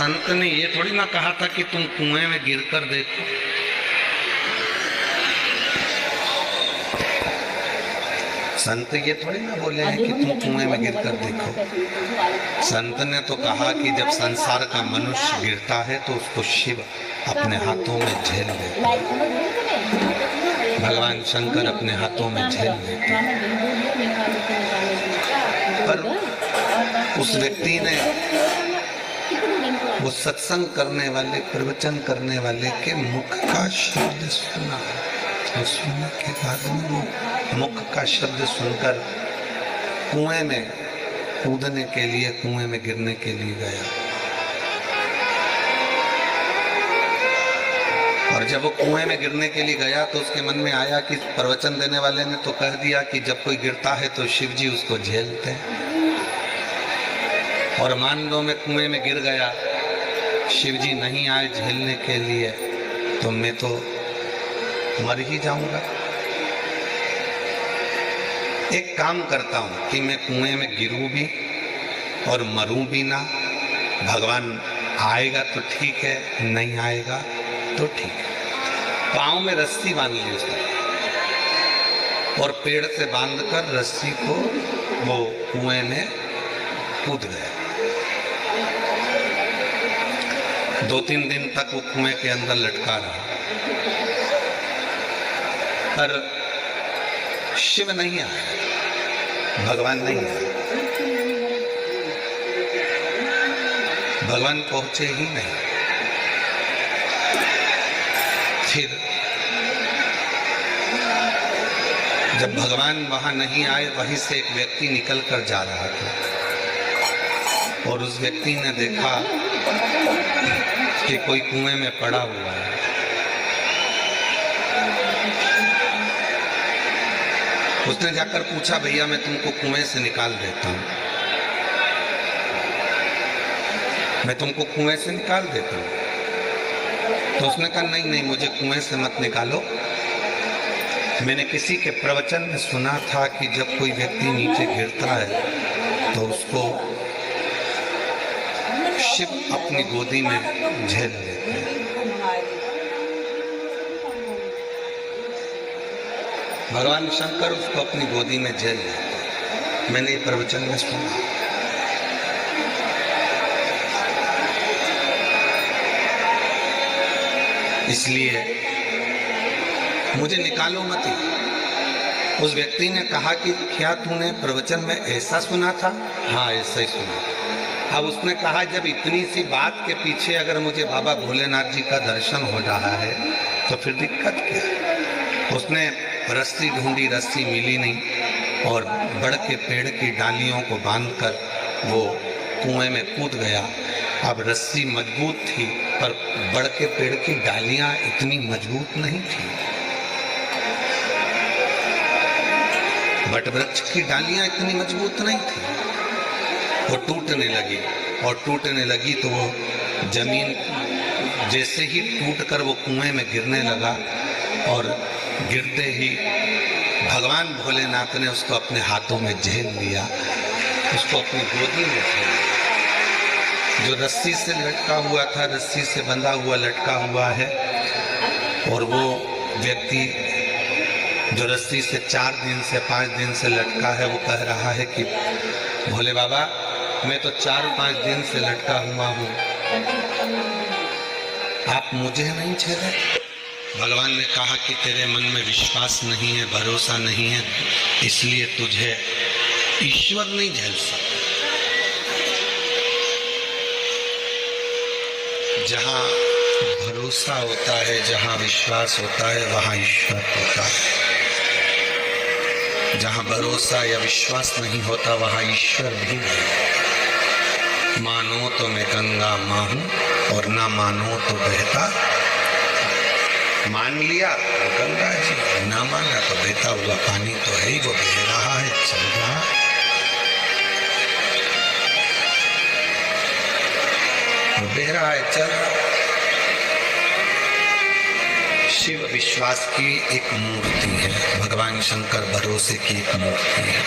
संत ने ये थोड़ी ना कहा था कि तुम कुएं में गिरकर देखो। संत ये थोड़ी ना बोले हैं कि तुम कुएं में गिरकर देखो। संत ने तो कहा कि जब संसार का मनुष्य गिरता है तो उसको शिव अपने हाथों में झेल लेते, भगवान शंकर अपने हाथों में झेल लेते। पर उस व्यक्ति ने वो सत्संग करने वाले, प्रवचन करने वाले के मुख का शब्द सुना, और सुनने के बाद में वो मुख का शब्द सुनकर कुएं में कूदने के लिए, कुएं में गिरने के लिए गया। और जब वो कुएं में गिरने के लिए गया तो उसके मन में आया कि प्रवचन देने वाले ने तो कह दिया कि जब कोई गिरता है तो शिव जी उसको झेलते हैं, और मान लो मैं कुएं में गिर गया, शिव जी नहीं आए झेलने के लिए, तो मैं तो मर ही जाऊंगा। एक काम करता हूं कि मैं कुएं में गिरूं भी और मरूं भी ना। भगवान आएगा तो ठीक है, नहीं आएगा तो ठीक है। पांव में रस्सी बांध ली उसने और पेड़ से बांधकर रस्सी को वो कुएं में कूद गया। 2-3 दिन तक वो कुएं के अंदर लटका रहा, पर शिव नहीं आया, भगवान नहीं आया, भगवान पहुंचे ही नहीं। फिर जब भगवान वहां नहीं आए, वहीं से एक व्यक्ति निकल कर जा रहा था और उस व्यक्ति ने देखा कि कोई कुएं में पड़ा हुआ है। उसने जाकर पूछा, भैया मैं तुमको कुएं से निकाल देता हूं, मैं तुमको कुएं से निकाल देता हूं। तो उसने कहा नहीं नहीं, मुझे कुएं से मत निकालो। मैंने किसी के प्रवचन में सुना था कि जब कोई व्यक्ति नीचे गिरता है तो उसको शिव अपनी गोदी में झेल लेते हैं। भगवान शंकर उसको अपनी गोदी में झेल लेते हैं। मैंने ये प्रवचन में सुना। इसलिए मुझे निकालो मत ही। उस व्यक्ति ने कहा कि क्या तूने प्रवचन में ऐसा सुना था? हाँ, ऐसा ही सुना। अब उसने कहा जब इतनी सी बात के पीछे अगर मुझे बाबा भोलेनाथ जी का दर्शन हो रहा है तो फिर दिक्कत क्या? उसने रस्सी ढूंढी, रस्सी मिली नहीं और बड़ के पेड़ की डालियों को बांधकर वो कुएं में कूद गया। अब रस्सी मजबूत थी पर बड़ के पेड़ की डालियां इतनी मजबूत नहीं थी। बट वृक्ष की डालियां इतनी मजबूत नहीं थी। वो टूटने लगी और टूटने लगी तो वो जमीन जैसे ही टूटकर वो कुएं में गिरने लगा और गिरते ही भगवान भोलेनाथ ने उसको अपने हाथों में झेल लिया, उसको अपनी गोदी में झेल लिया। जो रस्सी से लटका हुआ था, रस्सी से बंधा हुआ लटका हुआ है, और वो व्यक्ति जो रस्सी से 4 दिन से 5 दिन से लटका है, वो कह रहा है कि भोले बाबा मैं तो 4-5 दिन से लटका हुआ हूँ, आप मुझे नहीं झेले। भगवान ने कहा कि तेरे मन में विश्वास नहीं है, भरोसा नहीं है, इसलिए तुझे ईश्वर नहीं झेल सकता। जहाँ भरोसा होता है, जहाँ विश्वास होता है, वहाँ ईश्वर होता है। जहाँ भरोसा या विश्वास नहीं होता, वहाँ ईश्वर भी नहीं। मानो तो मैं गंगा माँ हूँ और ना मानो तो बहता। मान लिया तो गंगा जी, ना माना तो बहता हुआ पानी तो है ही, वो बह रहा है, चल रहा है। बह रहा है, चल रहा है। शिव विश्वास की एक मूर्ति है, भगवान शंकर भरोसे की एक मूर्ति है।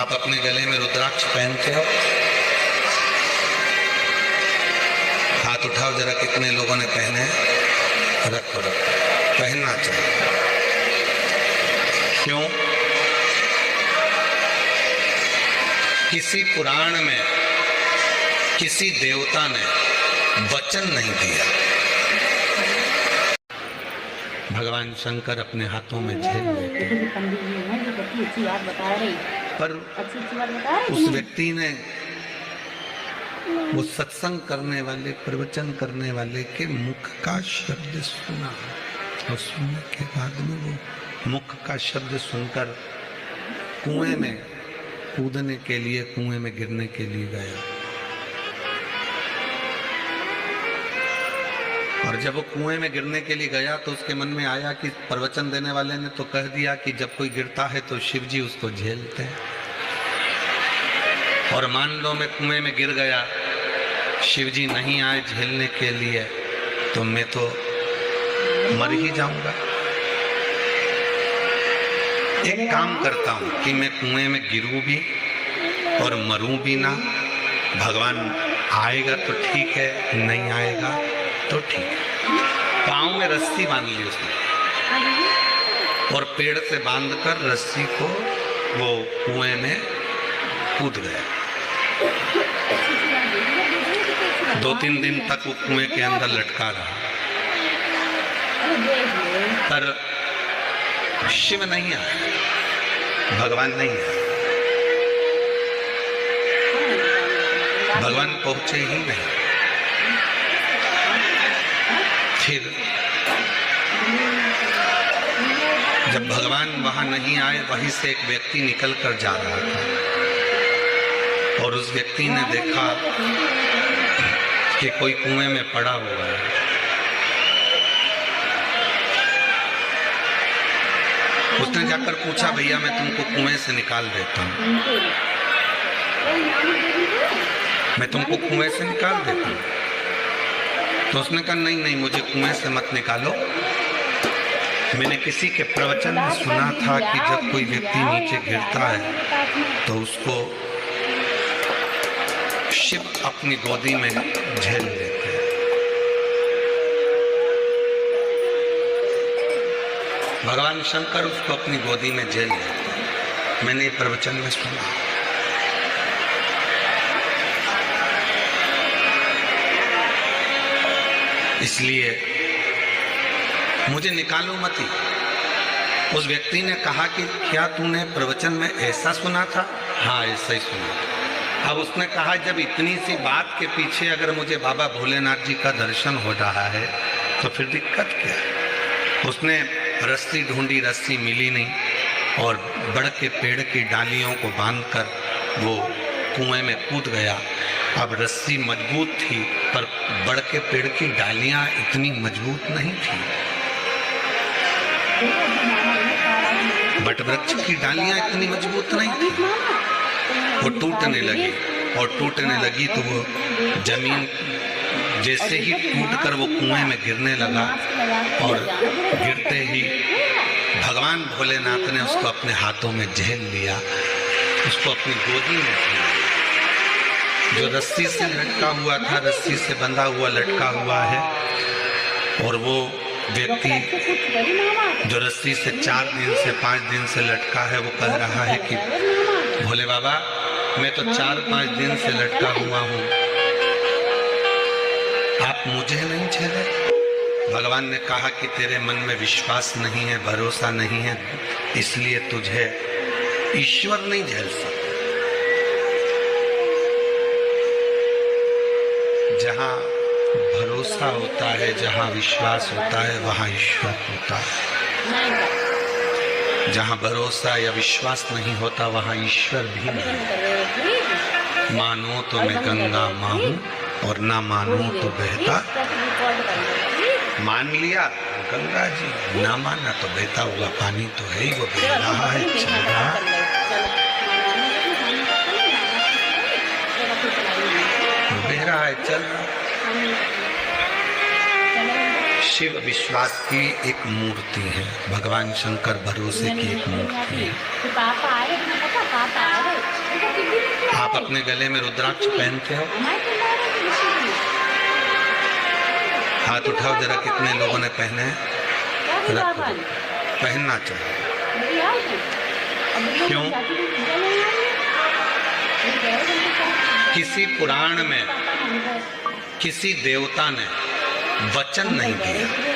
आप अपने गले में रुद्राक्ष पहनते हो, बताओ जरा कितने लोगों ने पहने हैं? रखो रखो, पहनना चाहिए। क्यों? किसी पुराण में किसी देवता ने वचन नहीं दिया, भगवान शंकर अपने हाथों में झेल लेते, पर उस व्यक्ति ने वो सत्संग करने वाले, प्रवचन करने वाले के मुख का शब्द सुना, और सुनने के बाद में वो मुख का शब्द सुनकर कुएं में कूदने के लिए, कुएं में गिरने के लिए गया। और जब वो कुएं में गिरने के लिए गया तो उसके मन में आया कि प्रवचन देने वाले ने तो कह दिया कि जब कोई गिरता है तो शिव जी उसको झेलते हैं, और मान लो मैं कुएं में गिर गया, शिव जी नहीं आए झेलने के लिए, तो मैं तो मर ही जाऊंगा। एक काम करता हूं कि मैं कुएं में गिरूं भी और मरूं भी ना, भगवान आएगा तो ठीक है, नहीं आएगा तो ठीक है। पाँव में रस्सी बांध ली उसने, और पेड़ से बांधकर रस्सी को वो कुएं में कूद गया। 2-3 दिन तक वो कुएं के अंदर लटका रहा, पर शिव नहीं आया, भगवान नहीं आया, भगवान पहुंचे ही नहीं। फिर जब भगवान वहां नहीं आए, वहीं से एक व्यक्ति निकल कर जा रहा था, और उस व्यक्ति ने देखा कि कोई कुएं में पड़ा हुआ है। उसने जाकर पूछा, भैया मैं तुमको कुएं से निकाल देता हूं, मैं तुमको कुएं से निकाल देता हूं। तो उसने कहा नहीं नहीं, मुझे कुएं से मत निकालो, मैंने किसी के प्रवचन में सुना था कि जब कोई व्यक्ति नीचे गिरता है तो उसको शिव अपनी गोदी में झेल लेते हैं। भगवान शंकर उसको अपनी गोदी में झेल लेते हैं, मैंने ये प्रवचन में सुना। इसलिए मुझे निकालो मत ही। उस व्यक्ति ने कहा कि क्या तूने प्रवचन में ऐसा सुना था? हाँ ऐसा ही सुना। अब उसने कहा जब इतनी सी बात के पीछे अगर मुझे बाबा भोलेनाथ जी का दर्शन हो रहा है तो फिर दिक्कत क्या है? उसने रस्सी ढूंढी, रस्सी मिली नहीं, और बड़ के पेड़ की डालियों को बांधकर वो कुएं में कूद गया। अब रस्सी मजबूत थी, पर बड़ के पेड़ की डालियां इतनी मजबूत नहीं थी। बट वृक्ष की डालियां इतनी मजबूत नहीं थी। वो टूटने लगी, और टूटने लगी तो वो जमीन जैसे ही टूटकर वो कुएं में गिरने लगा, और गिरते ही भगवान भोलेनाथ ने उसको अपने हाथों में झेल लिया, उसको अपनी गोदी में झेल। जो रस्सी से लटका हुआ था, रस्सी से बंधा हुआ लटका हुआ है, और वो व्यक्ति जो रस्सी से 4 दिन से 5 दिन से लटका है, वो कह रहा है कि भोले बाबा मैं तो 4-5 दिन से लटका हुआ हूँ, आप मुझे नहीं झेले। भगवान ने कहा कि तेरे मन में विश्वास नहीं है, भरोसा नहीं है, इसलिए तुझे ईश्वर नहीं झेल सकता। जहाँ भरोसा होता है, जहाँ विश्वास होता है, वहाँ ईश्वर होता है। जहाँ भरोसा या विश्वास नहीं होता, वहाँ ईश्वर भी नहीं। मानो तो मैं गंगा माहूं, और ना मानो तो बहता। मान लिया गंगा जी, ना माना तो बहता हुआ पानी तो है ही, वो बह रहा है, चल रहा है, बह रहा है, चल रहा है। शिव विश्वास की एक मूर्ति है, भगवान शंकर भरोसे की एक मूर्ति है। आप अपने गले में रुद्राक्ष पहनते हो? हाथ उठाओ जरा, कितने लोगों ने पहने हैं? रखो, पहनना चाहिए। क्यों? किसी पुराण में किसी देवता ने वचन नहीं दिया